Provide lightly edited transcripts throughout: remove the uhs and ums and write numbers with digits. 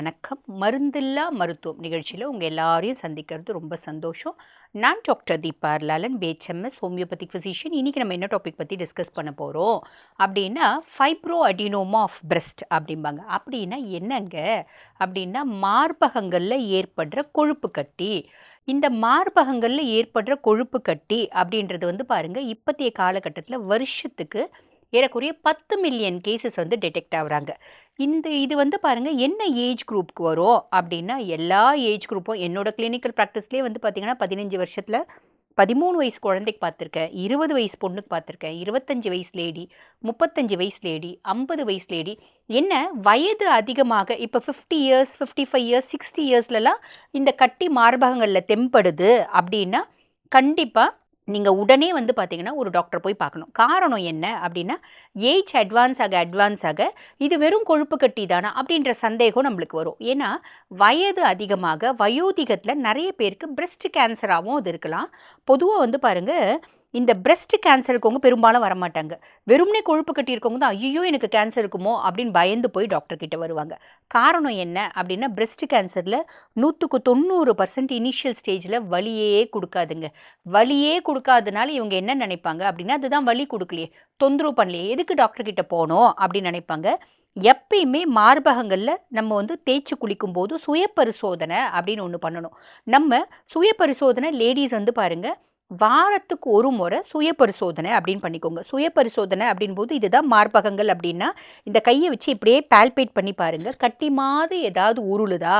வணக்கம். மருந்தில்லா மருத்துவம் நிகழ்ச்சியில் உங்கள் எல்லாரையும் சந்திக்கிறது ரொம்ப சந்தோஷம். நான் doctor Deepa Lalan, BHMS homeopathic physician. இன்றைக்கி நம்ம என்ன டாபிக் பற்றி டிஸ்கஸ் பண்ண போகிறோம் அப்படின்னா, ஃபைப்ரோ அடினோமா ஆஃப் பிரஸ்ட் அப்படிம்பாங்க. அப்படின்னா என்னங்க அப்படின்னா, மார்பகங்களில் ஏற்படுற கொழுப்பு கட்டி. இந்த மார்பகங்களில் ஏற்படுற கொழுப்பு கட்டி அப்படின்றது வந்து பாருங்கள், இப்போதைய காலகட்டத்தில் வருஷத்துக்கு ஏறக்குறைய 10 மில்லியன் கேசஸ் வந்து டிடெக்ட் ஆகுறாங்க. இது வந்து பாருங்க என்ன ஏஜ் குரூப்க்கு வரும் அப்படின்னா, எல்லா ஏஜ் குரூப்பும் என்னோட கிளினிக்கல் ப்ராக்டிஸ்லேயே வந்து பார்த்தீங்கன்னா 15 வருஷத்தில் 13 வயசு குழந்தைக்கு பார்த்துருக்கேன், 20 வயசு பொண்ணுக்கு பார்த்துருக்கேன், 25 வயசு லேடி, 35 வயசு லேடி, 50 வயசு லேடி. என்ன வயது அதிகமாக இப்போ 50 இயர்ஸ், 55 இயர்ஸ், 60 இயர்ஸ்லலாம் இந்த கட்டி மார்பகங்களில் தென்படுது அப்படின்னா, கண்டிப்பாக நீங்கள் உடனே வந்து பார்த்தீங்கன்னா ஒரு டாக்டர் போய் பார்க்கணும். காரணம் என்ன அப்படின்னா, ஏஜ் அட்வான்ஸ் ஆக இது வெறும் கொழுப்பு கட்டி தானா அப்படின்ற சந்தேகம் நம்மளுக்கு வரும். ஏன்னா வயது அதிகமாக வயோதிகத்தில் நிறைய பேருக்கு பிரெஸ்ட் கேன்சராகவும் அது இருக்கலாம். பொதுவாக வந்து பாருங்கள், இந்த பிரெஸ்ட் கேன்சர் இருக்கவங்க பெரும்பாலும் வரமாட்டாங்க. வெறும்னே கொழுப்பு கட்டி இருக்கவங்க தான் ஐயோ எனக்கு கேன்சர் இருக்குமோ அப்படின்னு பயந்து போய் டாக்டர் கிட்ட வருவாங்க. காரணம் என்ன அப்படின்னா, பிரெஸ்ட் கேன்சரில் 100% இனிஷியல் ஸ்டேஜில் வலியே கொடுக்காதுங்க. வலியே கொடுக்காதனால இவங்க என்ன நினைப்பாங்க அப்படின்னா, அதுதான் வலி கொடுக்கலையே, தொந்தரவு பண்ணலையே, எதுக்கு டாக்டர் கிட்ட போனோம் அப்படின்னு நினைப்பாங்க. எப்பயுமே மார்பகங்களில் நம்ம வந்து தேய்ச்சி குளிக்கும் போது சுய பரிசோதனை அப்படின்னு ஒன்று பண்ணணும். நம்ம சுய பரிசோதனை லேடிஸ் வந்து பாருங்கள், வாரத்துக்கு ஒரு முறை சுய பரிசோதனை அப்படின்னு பண்ணிக்கோங்க. சுய பரிசோதனை அப்படின்போது இதுதான் மார்பகங்கள் அப்படின்னா, இந்த கையை வச்சு இப்படியே பால்பேட் பண்ணி பாருங்கள், கட்டி மாதிரி ஏதாவது உருளுதா,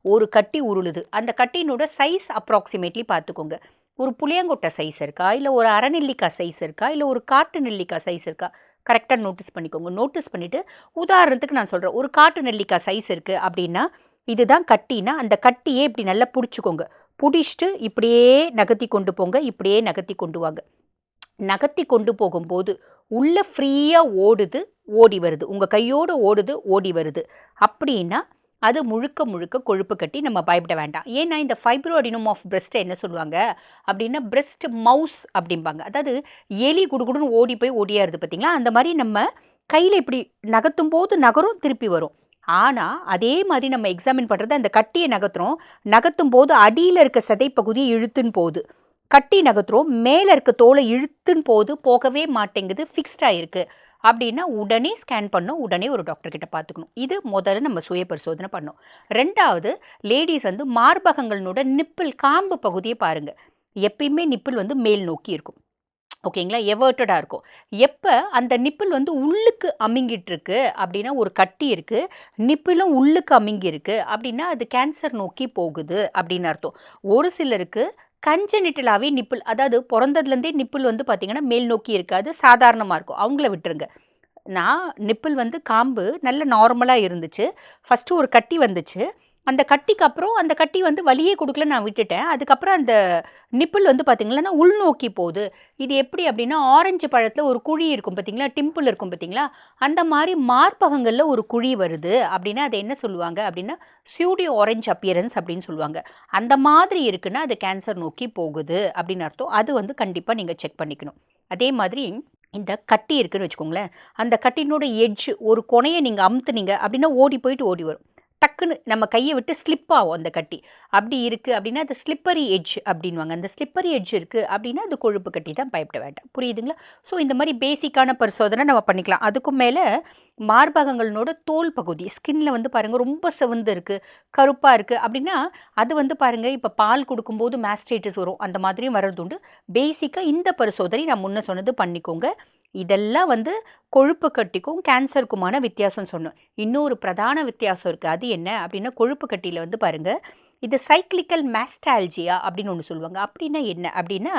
ஒரு கட்டி உருளுது, அந்த கட்டினோட சைஸ் அப்ராக்சிமேட்லி பார்த்துக்கோங்க. ஒரு புளியங்கொட்டை சைஸ் இருக்கா, இல்லை ஒரு அரை நெல்லிக்காய் சைஸ் இருக்கா, இல்லை ஒரு காட்டு நெல்லிக்காய் சைஸ் இருக்கா, கரெக்டாக நோட்டீஸ் பண்ணிக்கோங்க. நோட்டீஸ் பண்ணிவிட்டு உதாரணத்துக்கு நான் சொல்கிறேன், ஒரு காட்டு நெல்லிக்காய் சைஸ் இருக்குது அப்படின்னா இதுதான் கட்டினா, அந்த கட்டியே இப்படி நல்லா பிடிச்சிக்கோங்க. பிடிச்சிட்டு இப்படியே நகர்த்தி கொண்டு போங்க, இப்படியே நகர்த்தி கொண்டு வாங்க. நகர்த்தி கொண்டு போகும்போது உள்ள ஃப்ரீயாக ஓடுது, ஓடி வருது, உங்கள் கையோடு ஓடுது, ஓடி வருது அப்படின்னா அது முழுக்க முழுக்க கொழுப்பு கட்டி. நம்ம பயப்பட வேண்டாம். ஏன்னா இந்த ஃபைப்ரோ அடினோமா ஆஃப் பிரஸ்ட்டை என்ன சொல்லுவாங்க அப்படின்னா, பிரஸ்ட் மவுஸ் அப்படிம்பாங்க. அதாவது எலி குடுகுடுன்னு ஓடி போய் ஓடியாருது பார்த்தீங்களா, அந்த மாதிரி நம்ம கையில் இப்படி நகர்த்தும் போது நகரும், திருப்பி வரும். ஆனால் அதே மாதிரி நம்ம எக்ஸாமின் பண்ணுறது, அந்த கட்டியை நகர்த்தும் போது அடியில் இருக்க சதைப்பகுதியை இழுத்துன்னு போகுது, கட்டி நகர்த்துறோம், மேலே இருக்க தோலை இழுத்துன்னு போது போகவே மாட்டேங்குது, ஃபிக்ஸ்டாக இருக்குது அப்படின்னா உடனே ஸ்கேன் பண்ணணும், உடனே ஒரு டாக்டர் கிட்ட பார்த்துக்கணும். இது முதல்ல நம்ம சுய பரிசோதனை பண்ணணும். ரெண்டாவது, லேடிஸ் வந்து மார்பகங்களோட நிப்பிள் காம்பு பகுதியை பாருங்கள். எப்பயுமே நிப்பிள் வந்து மேல் நோக்கி இருக்கும், ஓகேங்களா, எவர்ட்டடாக இருக்கும். எப்போ அந்த நிப்பிள் வந்து உள்ளுக்கு அமுங்கிட்டு இருக்கு அப்படின்னா, ஒரு கட்டி இருக்குது, நிப்பிளும் உள்ளுக்கு அமுங்கி இருக்குது அப்படின்னா அது கேன்சர் நோக்கி போகுது அப்படின்னு அர்த்தம். ஒரு சிலருக்கு கஞ்சனிட்டலாகவே நிப்பிள், அதாவது பிறந்ததுலேருந்தே நிப்பிள் வந்து பார்த்திங்கன்னா மேல் நோக்கி இருக்காது, சாதாரணமாக இருக்கும், அவங்கள விட்டுருங்க. நான் நிப்பிள் வந்து காம்பு நல்ல நார்மலாக இருந்துச்சு, ஃபஸ்ட்டு ஒரு கட்டி வந்துச்சு, அந்த கட்டிக்கு அப்புறம் அந்த கட்டி வந்து வலியே கொடுக்கல, நான் விட்டுட்டேன். அதுக்கப்புறம் அந்த நிப்பிள் வந்து பார்த்திங்கன்னா உள்நோக்கி போகுது. இது எப்படி அப்படின்னா, ஆரஞ்சு பழத்தில் ஒரு குழி இருக்கும் பார்த்தீங்களா, டிம்பிள் இருக்கும் பார்த்தீங்களா, அந்த மாதிரி மார்பகங்களில் ஒரு குழி வருது அப்படின்னா அதை என்ன சொல்லுவாங்க அப்படின்னா, சியூடியோ ஆரஞ்ச் அப்பியரன்ஸ் அப்படின்னு சொல்லுவாங்க. அந்த மாதிரி இருக்குன்னா அது கேன்சர் நோக்கி போகுது அப்படின்னு அர்த்தம். அது வந்து கண்டிப்பாக நீங்கள் செக் பண்ணிக்கணும். அதே மாதிரி இந்த கட்டி இருக்குன்னு வச்சுக்கோங்களேன், அந்த கட்டினோட எட்ஜ் ஒரு கொனையை நீங்கள் அமுத்துனீங்க அப்படின்னா ஓடி போயிட்டு ஓடி வரும், டக்குன்னு நம்ம கையை விட்டு ஸ்லிப் ஆகும் அந்த கட்டி. அப்படி இருக்குது அப்படின்னா அது ஸ்லிப்பரி எட்ஜ் அப்படின்வாங்க. அந்த ஸ்லிப்பரி எட்ஜ் இருக்குது அப்படின்னா அது கொழுப்பு கட்டி தான், பயப்பட வேண்டாம். புரியுதுங்களா? ஸோ இந்த மாதிரி பேசிக்கான பரிசோதனை நம்ம பண்ணிக்கலாம். அதுக்கும் மேலே மார்பகங்களோட தோல் பகுதி, ஸ்கின்ல வந்து பாருங்கள் ரொம்ப சிவந்து இருக்குது, கருப்பாக இருக்குது அப்படின்னா அது வந்து பாருங்கள், இப்போ பால் கொடுக்கும்போது மாஸ்டைட்டிஸ் வரும், அந்த மாதிரியும் வர்றது உண்டு. பேசிக்காக இந்த பரிசோதனை நான் முன்ன சொன்னது பண்ணிக்கோங்க. இதெல்லாம் வந்து கொழுப்பு கட்டிக்கும் கேன்சருக்குமான வித்தியாசம் சொன்னோம். இன்னொரு பிரதான வித்தியாசம் இருக்குது. அது என்ன அப்படின்னா, கொழுப்பு கட்டியில் வந்து பாருங்கள், இது சைக்ளிக்கல் மேஸ்டால்ஜியா அப்படின்னு ஒன்று சொல்லுவாங்க. அப்படின்னா என்ன அப்படின்னா,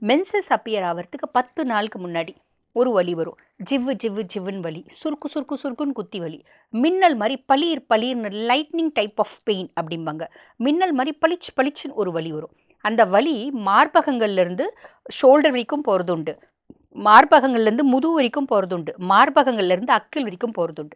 மென்சஸ் அப்பியர் ஆகிறதுக்கு 10 நாளுக்கு முன்னாடி ஒரு வலி வரும், ஜிவ்வு ஜிவ்வு ஜிவ்வுன்னு வலி, சுருக்கு சுருக்கு சுருக்குன்னு குத்தி வலி, மின்னல் மாதிரி பளீர் பளீர்னு லைட்னிங் டைப் ஆஃப் பெயின் அப்படிம்பாங்க. மின்னல் மாதிரி பளிச்சு பளிச்சுன்னு ஒரு வலி வரும். அந்த வலி மார்பகங்கள்லேருந்து ஷோல்டர் வரைக்கும் போகிறது உண்டு, மார்பகங்கள்லேருந்து முதுகு வரைக்கும் போகிறதுண்டு, மார்பகங்கள்லேருந்து அக்கிள் வரைக்கும் போகிறதுண்டு.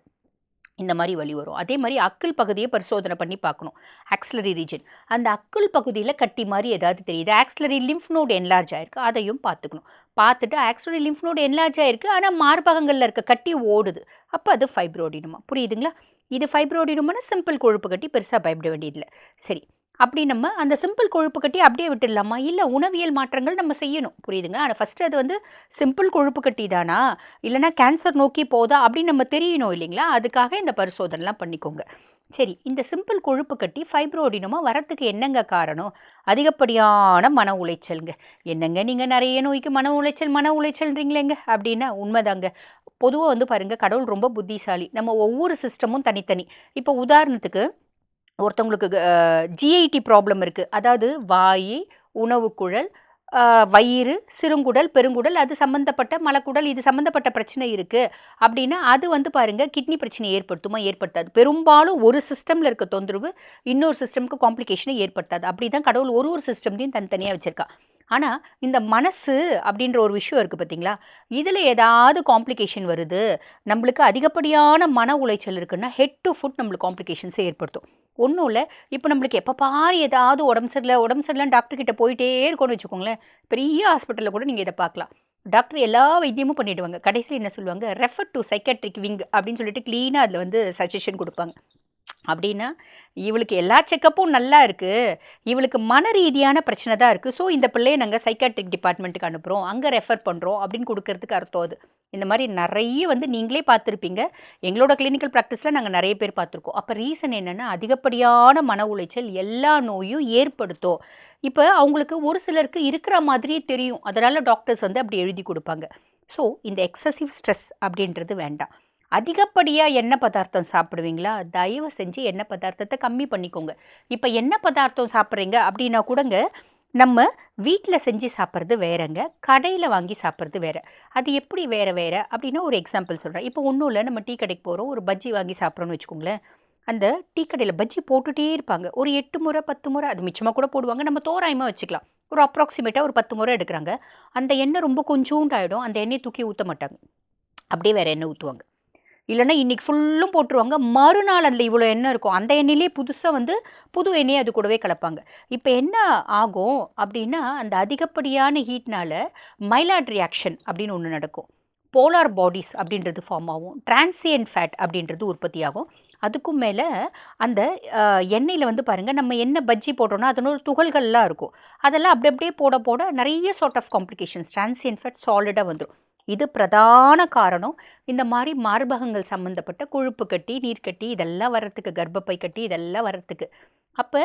இந்த மாதிரி வலி வரும். அதே மாதிரி அக்கிள் பகுதியை பரிசோதனை பண்ணி பார்க்கணும், ஆக்சிலரி ரீஜன். அந்த அக்கிள் பகுதியில் கட்டி மாதிரி ஏதாவது தெரியுது, ஆக்சிலரி லிம்ஃப் நோடு என்லார்ஜ் ஆகிருக்கு, அதையும் பார்த்துக்கணும். பார்த்துட்டு ஆக்சிலரி லிம்ஃப் நோடு என்லார்ஜ் ஆகிருக்கு, ஆனால் மார்பகங்களில் இருக்க கட்டி ஓடுது, அப்போ அது ஃபைப்ரோ அடினோமா. புரியுதுங்களா? இது ஃபைப்ரோடினோம்னா சிம்பிள் கொழுப்பு கட்டி, பெருசா பயப்பட வேண்டியதில்ல. சரி. அப்படி நம்ம அந்த சிம்பிள் கொழுப்பு கட்டி அப்படியே விட்டுடலாமா? இல்ல உணவியல் மாற்றங்கள் நம்ம செய்யணும். புரியுதுங்க. ஆனா ஃபர்ஸ்ட்டு அது வந்து சிம்பிள் கொழுப்பு கட்டி தானா? இல்லன்னா கேன்சர் நோக்கி போதா? அப்படின்னு நம்ம தெரியணும் இல்லைங்களா? அதுக்காக இந்த பரிசோதனைலாம் பண்ணிக்கோங்க. சரி, இந்த சிம்பிள் கொழுப்பு கட்டி ஃபைப்ரோடினோமா வரத்துக்கு என்னங்க காரணம்? அதிகப்படியான மன உளைச்சல்ங்க. என்னங்க நீங்க நெறைய நோய்க்கு மன உளைச்சல்ன்றீங்களேங்க அப்படின்னா, உண்மைதாங்க. பொதுவா வந்து பாருங்க, கடவுள் ரொம்ப புத்திசாலி. நம்ம ஒவ்வொரு சிஸ்டமும் தனித்தனி. இப்போ உதாரணத்துக்கு ஒருத்தவங்களுக்கு ஜிஐடி ப்ராப்ளம் இருக்கு. அதாவது வாயி, உணவுக்குழல், அ வயிறு, சிறுங்குடல், பெருங்குடல் அது சம்மந்தப்பட்ட மலக்குடல் இது சம்மந்தப்பட்ட பிரச்சனை இருக்கு. அப்டின்னா, அது வந்து பாருங்க கிட்னி பிரச்சனைய ஏற்படுத்துமா? ஏற்படுத்தாது. பெரும்பாலும் ஒரு சிஸ்டம்ல இருக்க தொந்தரவு இன்னொரு சிஸ்டம்க்கு காம்ப்ளிகேஷன ஏற்படுத்தாது. அப்படிதான் கடவுள் ஒரு ஒரு சிஸ்டம்லயும் தனித்தனியா வச்சிருக்கான். ஆனா, இந்த மனசு அப்படின்ற ஒரு விஷயம் இருக்கு பார்த்தீங்களா? இதுல ஏதாவது காம்ப்ளிகேஷன் வருது, நம்பளுக்கு அதிகப்படியான மன உளைச்சல் இருக்குன்னா, ஹெட் டூ ஃபுட் நம்மளுக்கு காம்ப்ளிகேஷன்ஸ ஏற்படுத்தும். ஒண்ணும் இல்ல. இப்ப நம்மளுக்கு எப்ப பாரு ஏதாவது உடம்பு சரியில்லன்னு டாக்டர் கிட்ட போயிட்டே இருக்கோம்னு வச்சுக்கோங்களேன். பெரிய ஹாஸ்பிட்டல்ல கூட நீங்க இத பார்க்கலாம். டாக்டர் எல்லா வைத்தியமும் பண்ணிடுவாங்க. கடைசில என்ன சொல்லுவாங்க, ரெஃபர் டூ சைக்கியாட்ரிக் விங் அப்படின்னு சொல்லிட்டு கிளீனா அதுல வந்து சஜஷன் குடுப்பாங்க. அப்படின்னா, இவளுக்கு எல்லா செக்கப்பும் நல்லா இருக்கு. இவளுக்கு மன ரீதியான பிரச்சனை தான் இருக்கு. ஸோ, இந்த பிள்ளைய நாங்க சைக்கியாட்ரிக் டிபார்ட்மென்ட்க்கு அனுப்புறோம். அங்க ரெஃபர் பண்றோம் அப்படின்னு குடுக்கறதுக்கு அர்த்தம் அது. இந்த மாரி நெறைய வந்து நீங்களே பார்த்திருப்பீங்க. எங்களோட கிளினிக்கல் பிராக்டிஸ்ல நாங்க நெறைய பேர் பார்த்துருக்கோம். அப்ப ரீசன் என்னன்னா, அதிகப்படியான மன உளைச்சல் எல்லா நோயும் ஏற்படுத்தும். இப்ப அவங்களுக்கு ஒரு சிலருக்கு இருக்கிற மாதிரியே தெரியும். அதனால டாக்டர்ஸ் வந்து அப்படி எழுதி குடுப்பாங்க. ஸோ, இந்த எக்ஸசிவ் ஸ்ட்ரெஸ் அப்படின்றது வேண்டாம். அதிகப்படியா எண்ணெய் பதார்த்தம் சாப்பிடுவீங்களா? தயவு செஞ்சு எண்ணெய் பதார்த்தத்த கம்மி பண்ணிக்கோங்க. இப்ப எண்ணெய் பதார்த்தம் சாப்பிடுறீங்க அப்படின்னா கூடங்க, நம்ம வீட்ல செஞ்சு சாப்பிடுறது வேறங்க. கடையில வாங்கி சாப்பிடுறது வேற. அது எப்படி வேற வேற அப்படின்னா ஒரு எக்ஸாம்பிள் சொல்றேன். இப்போ ஒண்ணும் இல்ல. நம்ம டீ கடைக்கு போறோம். ஒரு பஜ்ஜி வாங்கி சாப்பிடுறோம்னு வச்சுக்கோங்களேன். அந்த டீ கடையில பஜ்ஜி போட்டுட்டே இருப்பாங்க. ஒரு 8 முறை, 10 முறை அது மிச்சமா கூட போடுவாங்க. நம்ம தோராயமா வச்சுக்கலாம். ஒரு அப்ராக்ஸிமேட்டா ஒரு 10 முறை எடுக்குறாங்க. அந்த எண்ணெய் ரொம்ப கொஞ்சூண்டு ஆயிடும். அந்த எண்ணெய தூக்கி ஊத்த மாட்டாங்க. அப்படியே வேற எண்ணெய் ஊத்துவாங்க. இல்லன்னா இன்னைக்கு ஃபுல்லும் போட்டுருவாங்க. மறுநாள் அதில இவ்வளோ எண்ணெய் இருக்கும். அந்த எண்ணெயிலேயே புதுசா வந்து புது எண்ணெய அது கூடவே கலப்பாங்க. இப்ப என்ன ஆகும் அப்டின்னா, அந்த அதிகப்படியான ஹீட்னால மைலாய்டு ரியாக்ஷன் அப்டின்னு ஒண்ணு நடக்கும். போலார் பாடிஸ் அப்டின்றது ஃபார்ம் ஆகும். டிரான்சியன்ட் ஃபேட் அப்டின்றது உற்பத்தியாகும். அதுக்கும் மேல அந்த அ எண்ணெயில வந்து பாருங்க, நம்ம என்ன பஜ்ஜி போடுறோம்னா, அதனோட துகள்கள்லாம் இருக்கும். அதெல்லாம் அப்டி அப்டியே போட போட நெறைய sort of complications transient fat சாலிடா வந்துரும். இது பிரதான காரணம். இந்த மாரி மார்பகங்கள் சம்மந்தப்பட்ட கொழுப்பு கட்டி, நீர்க்கட்டி இதெல்லாம் வர்றதுக்கு, கர்ப்பப்பை கட்டி இதெல்லாம் வர்றதுக்கு. அப்ப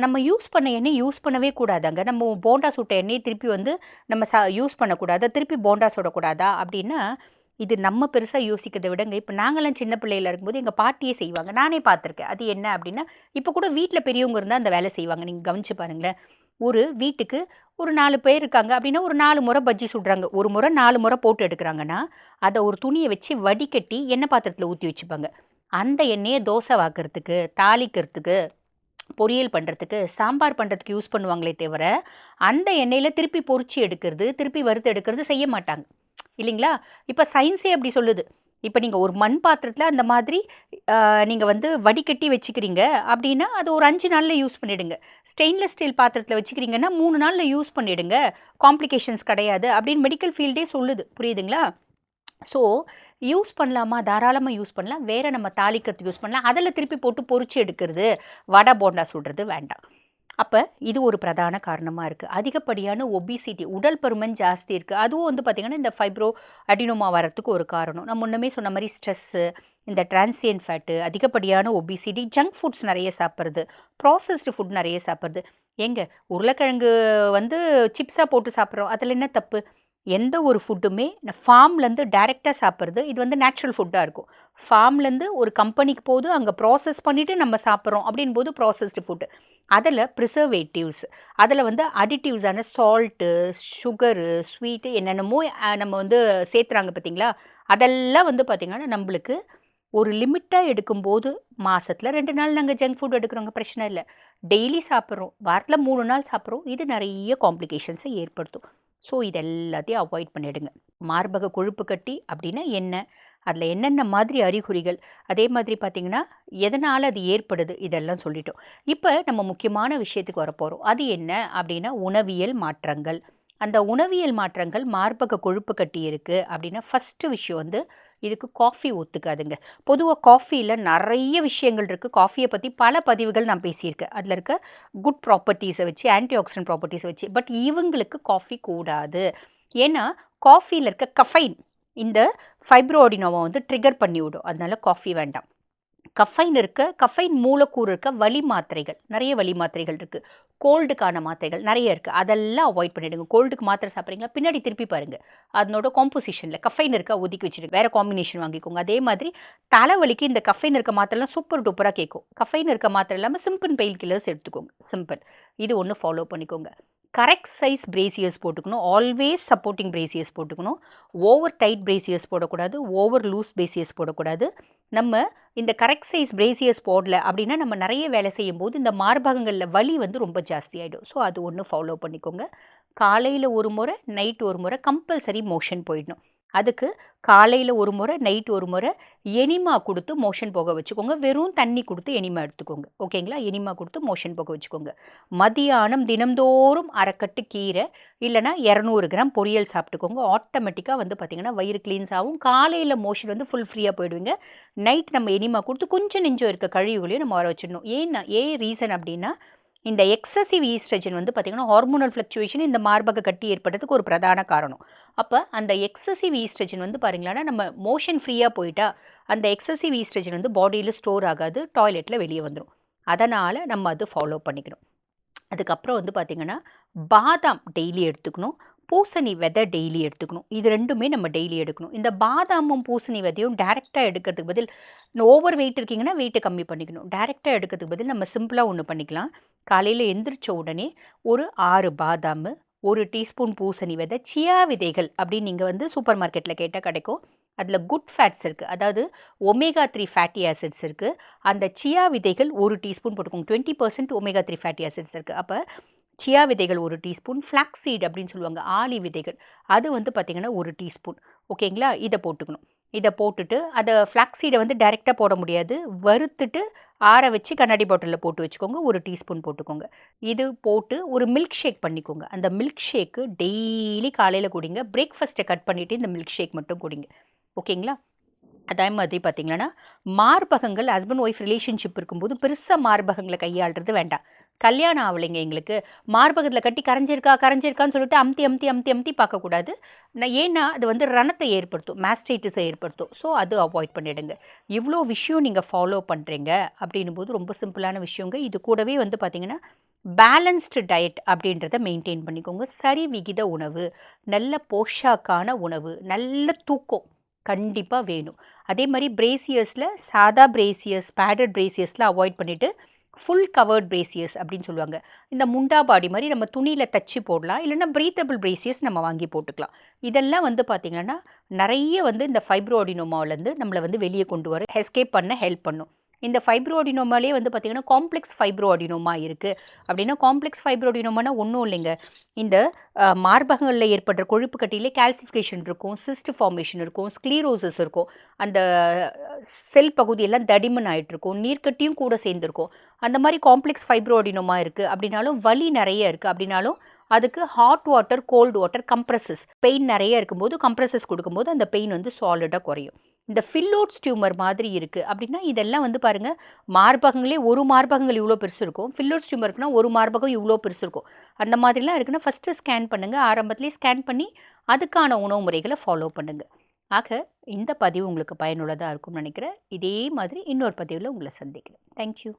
நம்ம யூஸ் பண்ண எண்ணெய் யூஸ் பண்ணவே கூடாதாங்க. நம்ம போண்டா சுட்ட எண்ணெய திருப்பி வந்து நம்ம யூஸ் பண்ணக்கூடாதா? திருப்பி போண்டா சுடக்கூடாதா? அப்டின்னா, இது நம்ம பெருசா யோசிக்கிறத விடங்க, இப்ப நாங்கலாம் சின்ன பிள்ளையில இருக்கும்போது எங்க பாட்டியே செய்வாங்க. நானே பார்த்துருக்கேன். அது என்ன அப்டின்னா, இப்ப கூட வீட்ல பெரியவங்க இருந்தா அந்த வேல செய்வாங்க. நீங்க கவனிச்சு பாருங்களேன். ஒரு வீட்டுக்கு ஒரு 4 பேர் இருக்காங்க அப்டின்னா, ஒரு 4 முறை பஜ்ஜி சுடுறாங்க. ஒரு முறை 4 முறை போட்டு எடுக்குறாங்கன்னா, அத ஒரு துணிய வச்சு வடிகட்டி எண்ணெய் பாத்திரத்துல ஊத்தி வச்சுப்பாங்க. அந்த எண்ணெய தோசை வாக்குறதுக்கு, தாளிக்கிறதுக்கு, பொரியல் பண்றதுக்கு, சாம்பார் பண்றதுக்கு யூஸ் பண்ணுவாங்களே தவிர, அந்த எண்ணெயில திருப்பி பொரிச்சு எடுக்கிறது, திருப்பி வறுத்து எடுக்கிறது செய்ய மாட்டாங்க. இல்லைங்களா? இப்ப சயின்ஸே அப்படி சொல்லுது. இப்ப நீங்க ஒரு மண் பாத்திரத்துல அந்த மாதிரி நீங்க வந்து வடிகட்டி வச்சுக்கிறீங்க அப்படின்னா, அது ஒரு 5 நாள்ல யூஸ் பண்ணிடுங்க. ஸ்டெயின்லெஸ் ஸ்டீல் பாத்திரத்துல வச்சுக்கிறீங்கன்னா, 3 நாள்ல யூஸ் பண்ணிடுங்க. காம்ப்ளிகேஷன்ஸ் கிடையாது அப்படின்னு மெடிக்கல் ஃபீல்டே சொல்லுது. புரியுதுங்களா? ஸோ, யூஸ் பண்ணலாமா? தாராளமா யூஸ் பண்ணலாம். வேற நம்ம தாளிக்கிறதுக்கு யூஸ் பண்ணலாம். அதில திருப்பி போட்டு பொரிச்சு எடுக்கிறது, வடை, போண்டா சுடுறது வேண்டாம். அப்ப இது ஒரு பிரதான காரணமா இருக்கு. அதிகப்படியான ஒபிசிட்டி உடல் பருமன் ஜாஸ்தி இருக்கு. அதுவும் வந்து பார்த்தீங்கன்னா, இந்த ஃபைப்ரோ அடினோமா வரத்துக்கு ஒரு காரணம். நான் முன்னமே சொன்ன மாரி ஸ்ட்ரெஸ்ஸு, இந்த டிரான்சியன்ட் ஃபேட்டு, அதிகப்படியான ஒபிசிட்டி, ஜங்க் ஃபுட்ஸ் நெறைய சாப்பிடுறது, ப்ராசஸ்டு ஃபுட் நெறைய சாப்பிடுறது. ஏங்க உருளைக்கிழங்கு வந்து சிப்ஸா போட்டு சாப்பிடுறோம். அதில என்ன தப்பு? எந்த ஒரு ஃபுட்டுமே ஃபார்ம்லேருந்து டைரக்ட்டா சாப்பிடுறது, இது வந்து நேச்சுரல் ஃபுட்டா இருக்கும். ஃபார்ம்லேருந்து ஒரு கம்பெனிக்கு போகுது, அங்க ப்ராசஸ் பண்ணிட்டு நம்ம சாப்பிடுறோம் அப்படின்போது ப்ராசஸ்டு ஃபுட். அதில ப்ரிசர்வேட்டிவ்ஸ், அதில வந்து அடிட்டிவ்ஸான சால்ட்டு, சுகரு, ஸ்வீட்டு என்னென்னமோ நம்ம வந்து சேர்த்துறாங்க பார்த்தீங்களா? அதெல்லாம் வந்து பார்த்தீங்கன்னா, நம்பளுக்கு ஒரு லிமிட்டா எடுக்கும்போது, மாசத்துல 2 நாள் நாங்க ஜங்க் ஃபுட் எடுக்கிறோங்க பிரச்சனை இல்ல. டெய்லி சாப்பிடுறோம். வாரத்துல 3 நாள் சாப்பிடுறோம். இது நெறைய காம்ப்ளிகேஷன்ஸ ஏற்படுத்தும். ஸோ, இது எல்லாத்தையும் அவாய்ட் பண்ணிடுங்க. மார்பக கொழுப்பு கட்டி அப்டின்னா என்ன? அதில என்னென்ன மாதிரி அறிகுறிகள்? அதே மாதிரி பார்த்தீங்கன்னா, எதனால அது ஏற்படுது? இதெல்லாம் சொல்லிட்டோம். இப்ப நம்ம முக்கியமான விஷயத்துக்கு வரப்போறோம். அது என்ன அப்டின்னா, உணவியல் மாற்றங்கள். அந்த உணவியல் மாற்றங்கள் மார்பக கொழுப்பு கட்டி இருக்குது அப்படின்னா ஃபஸ்ட்டு விஷயம் வந்து இதுக்கு காஃபி ஒத்துக்காதுங்க. பொதுவாக காஃபியில் நிறைய விஷயங்கள் இருக்குது. காஃபியை பற்றி பல பதிவுகள் நான் பேசியிருக்கேன். அதில் இருக்க குட் ப்ராப்பர்ட்டிஸை வச்சு, ஆன்டி ஆக்சிடென்ட் ப்ராப்பர்ட்டிஸை வச்சு. பட் இவங்களுக்கு காஃபி கூடாது. ஏன்னா காஃபியில் இருக்க கஃபைன் இந்த ஃபைப்ரோடினோவை வந்து ட்ரிகர் பண்ணி விடும். அதனால காஃபி வேண்டாம். கஃபைன் மூலக்கூறு இருக்க வலி மாத்திரைகள், நிறைய வலி மாத்திரைகள் இருக்குது. கோல்டுக்கான மாத்திரைகள் நிறைய இருக்குது. அதெல்லாம் அவாய்ட் பண்ணிவிடுங்க. கோல்டுக்கு மாத்திரை சாப்பிட்றீங்களா, பின்னாடி திருப்பி பாருங்கள், அதனோட காம்போசிஷனில் கஃபைன் இருக்கா ஒதுக்கி வச்சுடுங்க, வேறு காம்பினேஷன் வாங்கிக்கோங்க. அதே மாதிரி தலைவலிக்கு இந்த கஃபைன் இருக்க மாத்திரைலாம் சூப்பர் டூப்பராக கேட்கும். கஃபைன் இருக்க மாத்திரை இல்லாமல் சிம்பிள் பெயின் கில்லர்ஸ் எடுத்துக்கோங்க. சிம்பிள், இது ஒன்று ஃபாலோ பண்ணிக்கோங்க. கரெக்ட் சைஸ் பிரேசியர்ஸ் போட்டுக்கணும். ஆல்வேஸ் சப்போர்ட்டிங் பிரேசியர்ஸ் போட்டுக்கணும். ஓவர் டைட் பிரேசியர்ஸ் போடக்கூடாது, ஓவர் லூஸ் பிரேசியர்ஸ் போடக்கூடாது. நம்ம இந்த கரெக்ட் சைஸ் பிரேசியர்ஸ் போடல அப்படின்னா நம்ம நிறைய வேலை செய்யும் போது இந்த மார்பகங்களில் வலி வந்து ரொம்ப ஜாஸ்தியாகிடும். ஸோ அது ஒன்று ஃபாலோ பண்ணிக்கோங்க. காலையில் ஒரு முறை, நைட் ஒரு முறை கம்பல்சரி மோஷன் போயிடணும். அதுக்கு காலையில் ஒரு முறை, நைட் ஒரு முறை எனிமா கொடுத்து மோஷன் போக வச்சுக்கோங்க. வெறும் தண்ணி கொடுத்து எனிமா எடுத்துக்கோங்க. ஓகேங்களா? எனிமா கொடுத்து மோஷன் போக வச்சுக்கோங்க. மதியானம் தினம்தோறும் அரைக்கட்டு கீரை இல்லைனா 200 கிராம் பொரியல் சாப்பிட்டுக்கோங்க. ஆட்டோமேட்டிக்காக வந்து பார்த்திங்கன்னா வயிறு கிளீன்ஸ் ஆகும். காலையில் மோஷன் வந்து ஃபுல் ஃப்ரீயாக போயிடுவீங்க. நைட் நம்ம எனிமா கொடுத்து கொஞ்சம் நெஞ்சம் இருக்க கழிவுகளையும் நம்ம வர வச்சிடணும். ஏன் ரீசன் அப்படின்னா இந்த எக்ஸசிவ் ஈஸ்ட்ரஜன் வந்து பார்த்திங்கன்னா ஹார்மோனல் ஃப்ளக்சுவேஷன் இந்த மார்பக கட்டி ஏற்படுறதுக்கு ஒரு பிரதான காரணம். அப்போ அந்த எக்ஸசிவ் ஈஸ்ட்ரஜன் வந்து பாருங்களேன்னா நம்ம மோஷன் ஃப்ரீயாக போயிட்டா அந்த எக்ஸசிவ் ஈஸ்ட்ரஜன் வந்து பாடியில் ஸ்டோர் ஆகாது, டாய்லெட்டில் வெளியே வந்துடும். அதனால் நம்ம அது ஃபாலோ பண்ணிக்கணும். அதுக்கப்புறம் வந்து பார்த்திங்கன்னா பாதாம் டெய்லி எடுத்துக்கணும். பூசணி விதை டெய்லி எடுத்துக்கணும். இது ரெண்டுமே நம்ம டெய்லி எடுக்கணும். இந்த பாதாமும் பூசணி விதையும் டேரெக்டாக எடுக்கிறதுக்கு பதில், ஓவர் வெயிட் இருக்கீங்கன்னா வெயிட்டை கம்மி பண்ணிக்கணும். டேரெக்டாக எடுக்கிறதுக்கு பதில் நம்ம சிம்பிளாக ஒன்று பண்ணிக்கலாம். காலையில் எந்திரிச்ச உடனே ஒரு 6 பாதாம், 1 டீஸ்பூன் பூசணி விதை, சியா விதைகள் அப்படின்னு நீங்கள் வந்து சூப்பர் மார்க்கெட்டில் கேட்டால் கிடைக்கும். அதில் குட் ஃபேட்ஸ் இருக்குது, அதாவது ஒமேகா 3 ஃபேட்டி ஆசிட்ஸ் இருக்குது. அந்த சியா விதைகள் 1 டீஸ்பூன் போட்டுக்கோங்க. 20% ஒமேகா 3 ஃபேட்டி ஆசிட்ஸ் இருக்குது. அப்போ சியா விதைகள் 1 டீஸ்பூன், ஃப்ளாக்ஸ் சீட் அப்படின்னு சொல்லுவாங்க, ஆளி விதைகள், அது வந்து பார்த்திங்கன்னா 1 டீஸ்பூன். ஓகேங்களா? இதை போட்டுக்கணும். இதை போட்டுட்டு அதை ஃப்ளாக்ஸ் சீடை வந்து டைரெக்டாக போட முடியாது, வறுத்துட்டு ஆற வச்சு கண்ணாடி பாட்டிலில் போட்டு வச்சுக்கோங்க. 1 டீஸ்பூன் போட்டுக்கோங்க. இது போட்டு ஒரு மில்க் ஷேக் பண்ணிக்கோங்க. அந்த மில்க் ஷேக்கு டெய்லி காலையில் குடிங்க. பிரேக்ஃபாஸ்ட்டை கட் பண்ணிவிட்டு இந்த மில்க் ஷேக் மட்டும் குடிங்க. ஓகேங்களா? அதே மாதிரி பார்த்திங்கன்னா மார்பகங்கள் ஹஸ்பண்ட் ஒய்ஃப் ரிலேஷன்ஷிப் இருக்கும்போது பெருசாக மார்பகங்களை கையாளுறது வேண்டாம். கல்யாணம் ஆகலைங்க எங்களுக்கு, மார்பகத்தில் கட்டி கரைஞ்சிருக்கான்னு சொல்லிட்டு அமுத்தி பார்க்கக்கூடாது. ஏன்னா அது வந்து ரணத்தை ஏற்படுத்தும், மேஸ்டைட்டிஸை ஏற்படுத்தும். ஸோ அது அவாய்ட் பண்ணிவிடுங்க. இவ்வளோ விஷயம் நீங்கள் ஃபாலோ பண்ணுறீங்க அப்படின்னும் போது ரொம்ப சிம்பிளான விஷயங்க. இது கூடவே வந்து பார்த்திங்கன்னா பேலன்ஸ்டு டயட் அப்படின்றத மெயின்டைன் பண்ணிக்கோங்க. சரி விகித உணவு, நல்ல போஷாக்கான உணவு, நல்ல தூக்கம் கண்டிப்பாக வேணும். அதே மாதிரி பிரேசியர்ஸில் சாதா பிரேசியர்ஸ், பேடட் பிரேசியர்ஸ்லாம் அவாய்ட் பண்ணிவிட்டு ஃபுல் கவர்ட் பிரேசியர்ஸ் அப்படின்னு சொல்லுவாங்க. இந்த முண்டா பாடி மாதிரி நம்ம துணியில் தச்சு போடலாம், இல்லைன்னா ப்ரீத்தபிள் பிரேசியர்ஸ் நம்ம வாங்கி போட்டுக்கலாம். இதெல்லாம் வந்து பார்த்திங்கன்னா நிறைய வந்து இந்த ஃபைப்ரோடினோமாவிலேருந்து நம்மளை வந்து வெளியே கொண்டு வர எஸ்கேப் பண்ண ஹெல்ப் பண்ணும். இந்த ஃபைப்ரோடினோமாலே வந்து பார்த்திங்கன்னா காம்ப்ளெக்ஸ் ஃபைப்ரோடினோமா இருக்குது. அப்படின்னா காம்ப்ளெக்ஸ் ஃபைப்ரோடினோமானா ஒன்றும் இல்லைங்க, இந்த மார்பகங்களில் ஏற்படுற கொழுப்பு கட்டியிலே கால்சிஃபிகேஷன் இருக்கும், சிஸ்ட் ஃபார்மேஷன் இருக்கும், ஸ்க்ளீரோசிஸ் இருக்கும். அந்த செல் பகுதியெல்லாம் தடிமன் ஆகிட்டுருக்கும், நீர்க்கட்டியும் கூட சேர்ந்துருக்கும். அந்த மாதிரி காம்ப்ளெக்ஸ் ஃபைப்ரோடினோமா இருக்குது அப்படின்னாலும், வலி நிறைய இருக்குது அப்படின்னாலும் அதுக்கு hot water, cold water comprises, pain நிறைய இருக்கும்போது கம்ப்ரஸஸ் கொடுக்கும்போது அந்த பெயின் வந்து சாலிடாக குறையும். இந்த ஃபில்லோட்ஸ் டியூமர் மாதிரி இருக்குது அப்படின்னா இதெல்லாம் வந்து பாருங்கள், மார்பகங்களே ஒரு மார்பகங்கள் இவ்வளோ பெருசு இருக்கும், ஃபில்லோட்ஸ் டியூமர் இருக்குன்னா ஒரு மார்பகம் இவ்வளோ பெருசு இருக்கும். அந்த மாதிரிலாம் இருக்குன்னா ஃபஸ்ட்டு ஸ்கேன் பண்ணுங்கள். ஆரம்பத்துலேயே ஸ்கேன் பண்ணி அதுக்கான உணவு முறைகளை ஃபாலோ பண்ணுங்கள். ஆக இந்த பதிவு உங்களுக்கு பயனுள்ளதாக இருக்கும்னு நினைக்கிறேன். இதே மாதிரி இன்னொரு பதிவில் உங்களை சந்திக்கிறேன். தேங்க்யூ.